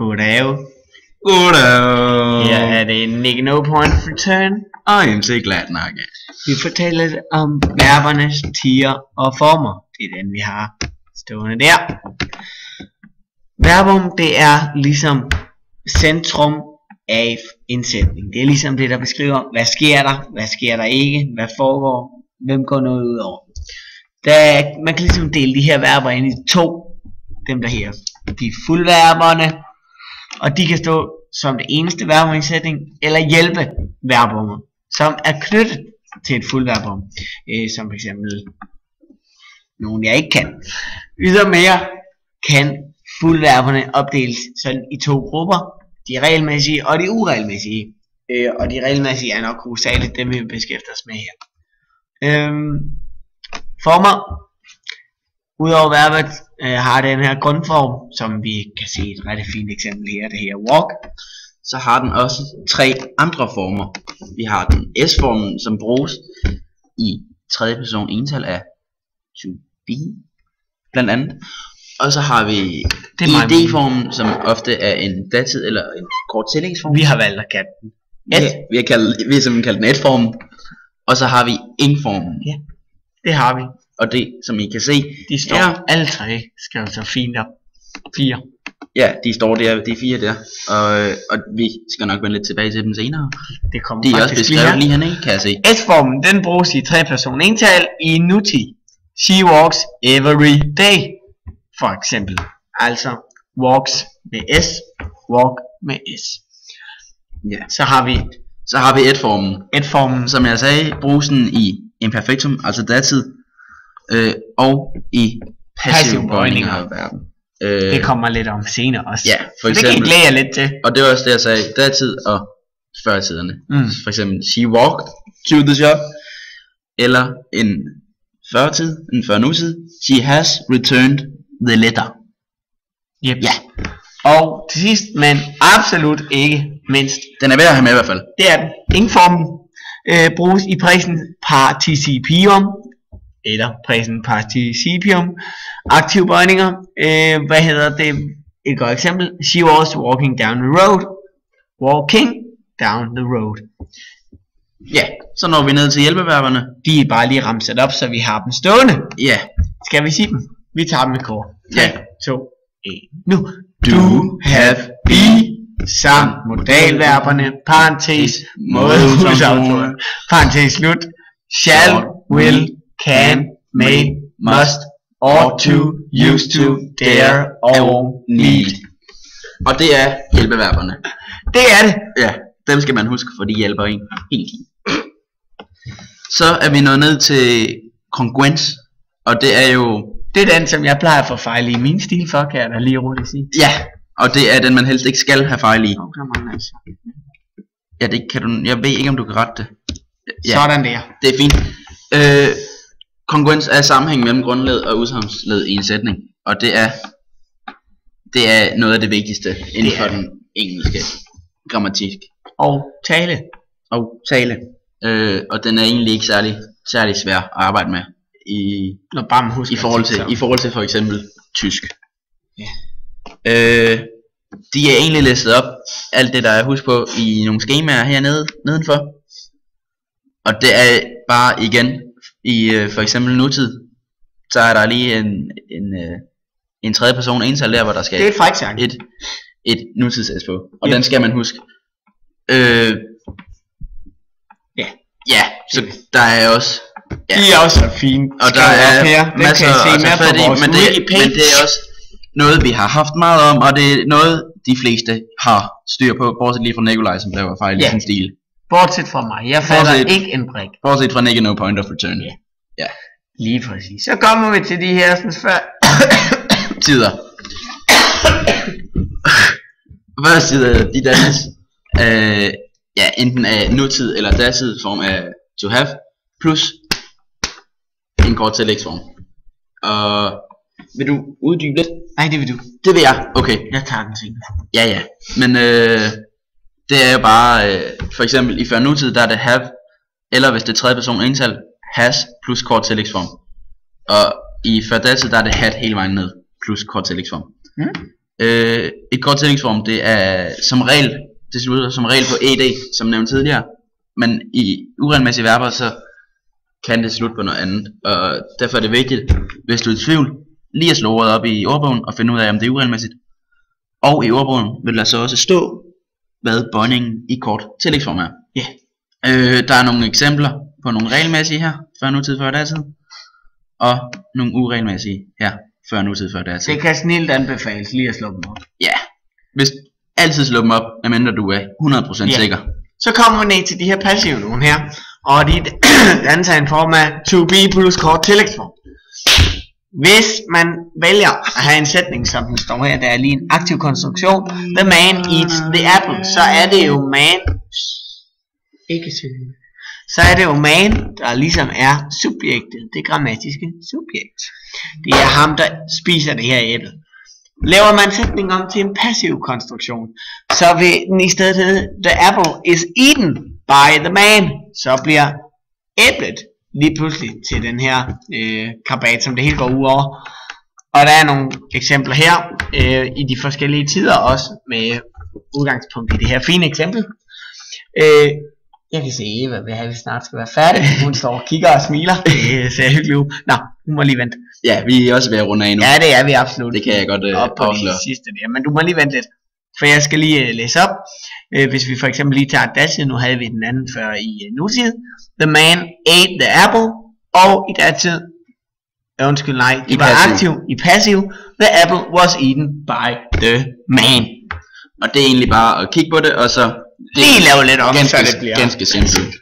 Goddag. Goddag. Her er det Nick No Point Return. Og MC Glatnakke. Vi fortæller lidt om verbernes tier og former. Det er den vi har stående der. Verbum, det er ligesom centrum af en sætning. Det er ligesom det, der beskriver, hvad sker der ikke, hvad foregår, hvem går noget ud over. Man kan ligesom dele de her verber ind i to. Dem der her, de fuldverberne, og de kan stå som det eneste verbum i en sætning, eller hjælpe verbummer, som er knyttet til et fuldverbum, som for eksempel nogen jeg ikke kan. Ydermere kan fuldverberne opdeles sådan i to grupper, de regelmæssige og de uregelmæssige, og de regelmæssige er nok hovedsageligt dem vi vil beskæftige os med her. Former. Udover verbet har den her grundform, som vi kan se et ret fint eksempel her, det her walk. Så har den også tre andre former. Vi har den S-formen, som bruges i tredje person ental af to be, blandt andet. Og så har vi id-formen, som ofte er en datid eller en kort tillægsform. Vi har valgt at kalde den vi har simpelthen kaldt den et-formen. Og så har vi ing-formen. Ja, det har vi. Og det, som I kan se, de står alle tre skrevet så fint op. 4. Ja, de står der, de 4 der. Og vi skal nok vende lidt tilbage til dem senere. Det kommer de er også beskrevet lige hernede, kan jeg se. S-formen, den bruges i 3 person ental i nutid. She walks every day. For eksempel. Altså, walks med S, walk med S. Ja. Så har vi et-formen. Et-formen, som jeg sagde, bruges den i imperfektum, altså datid. Og i passive bøjninger af verben. Det kommer lidt om senere også. Ja, for eksempel, det kan I glæde jer lidt til. Og det var også det jeg sagde, datid og førtiderne. For eksempel, she walked to the shop. Eller en førtid, en førnutid. She has returned the letter. Yep. Ja. Og til sidst, men absolut ikke mindst, den er værd at have med i hvert fald. Det er den. Ing-formen bruges i præsens participium, eller præsent participium, aktive bøjninger. Hvad hedder det? Et godt eksempel. She was walking down the road. Walking down the road. Ja, så når vi ned til hjælpeverberne. De er bare lige ramset op, så vi har dem stående. Ja. Skal vi sige dem? Vi tager dem i kor. 3, 2, 1. Nu. Do, have, be. Samt modalverberne, parentes, mådehudsaftorer, parentes slut, shall, will, can, may, must, ought to, used to, dare, or need. Og det er hjælpeverberne. Det er det. Ja, dem skal man huske, for de hjælper en helt. Så er vi nået ned til kongruens, og det er jo... Det er den, som jeg plejer at få fejl i min stil for, kan jeg da lige roligt sige. Ja, og det er den, man helst ikke skal have fejl i. Ja, det kan du... Jeg ved ikke, om du kan rette det. Ja, sådan der. Det er fint. Kongruens er sammenhæng mellem grundled og udsagnsled i en sætning. Og det er noget af det vigtigste inden for den engelske grammatik. Og tale. Og den er egentlig ikke særlig svær at arbejde med. I forhold til for eksempel tysk. Ja. De er egentlig listet op, alt det der er husk på i nogle skemaer hernede nedenfor. Og det er bare igen i for eksempel nutid, så er der lige en tredje person ental der, hvor der skal et nutids-s på. Og den skal man huske. Ja, så der er også... Ja. De er også fine. Og der er masser at tage fat i, men det er også noget vi har haft meget om, og det er noget de fleste har styr på, bortset lige fra Nikolaj, som laver fejl i sin stil. Bortset fra mig, jeg fatter ikke en brik. Bortset fra Nick No Point of Return. Ja. Lige præcis. Så kommer vi til de her sådan før tider. Først tider, de dannes enten af nutid eller datid form af to have, plus en kort tillægsform. Og vil du uddybe lidt? Nej, det vil du. Det vil jeg. Okay. Jeg tager den senere. Ja. Men det er jo bare for eksempel i før nutid der er det have, eller hvis det er tredje person ental, has plus kort tillægsform. Og i før datid der er det had hele vejen ned plus kort tillægsform. Et kort tillægsform, det er som regel, det slutter som regel på ed, som nævnt tidligere. Men i uregelmæssige verber, så kan det slutte på noget andet. Og derfor er det vigtigt, hvis du er i tvivl, lige at slå ordet op i ordbogen og finde ud af, om det er uregelmæssigt. Og i ordbogen vil der så også stå, hvad bøjningen i kort tillægsform er. Der er nogle eksempler på nogle regelmæssige her, før nutid, før datid. Og nogle uregelmæssige her, før nutid, før datid. Det kan snilt anbefales lige at slå dem op. Ja, hvis altid slå dem op, medmindre du er 100% sikker. Så kommer vi ned til de her passive nogle her. Og de antager en form af to be plus kort tillægsform. Hvis man vælger at have en sætning, som den står her, der er lige en aktiv konstruktion, the man eats the apple, så er det jo man, ikke synge, så er det jo man, der ligesom er subjektet, det grammatiske subjekt. Det er ham, der spiser det her æble. Laver man sætningen om til en passiv konstruktion, så vil den i stedet hedde, the apple is eaten by the man, så bliver æblet lige pludselig til den her kabat, som det hele går ud over. Og der er nogle eksempler her i de forskellige tider også, med udgangspunkt i det her fine eksempel. Jeg kan se Eva vil have, at vi snart skal være færdige. Hun står og kigger og smiler. Det ser hyggeligt ud. Nå, hun må lige vente. Ja, vi er også ved at runde af nu. Ja, det er vi absolut. Det kan jeg godt op på de sidste der. Men du må lige vente lidt. For jeg skal lige læse op. Hvis vi for eksempel lige tager datid, nu havde vi den anden før i nutid. The man ate the apple. Og i datid, undskyld nej, det var aktiv i passiv. The apple was eaten by the man. Og det er egentlig bare at kigge på det, og så lige lave lidt om, så det bliver ganske simpelt.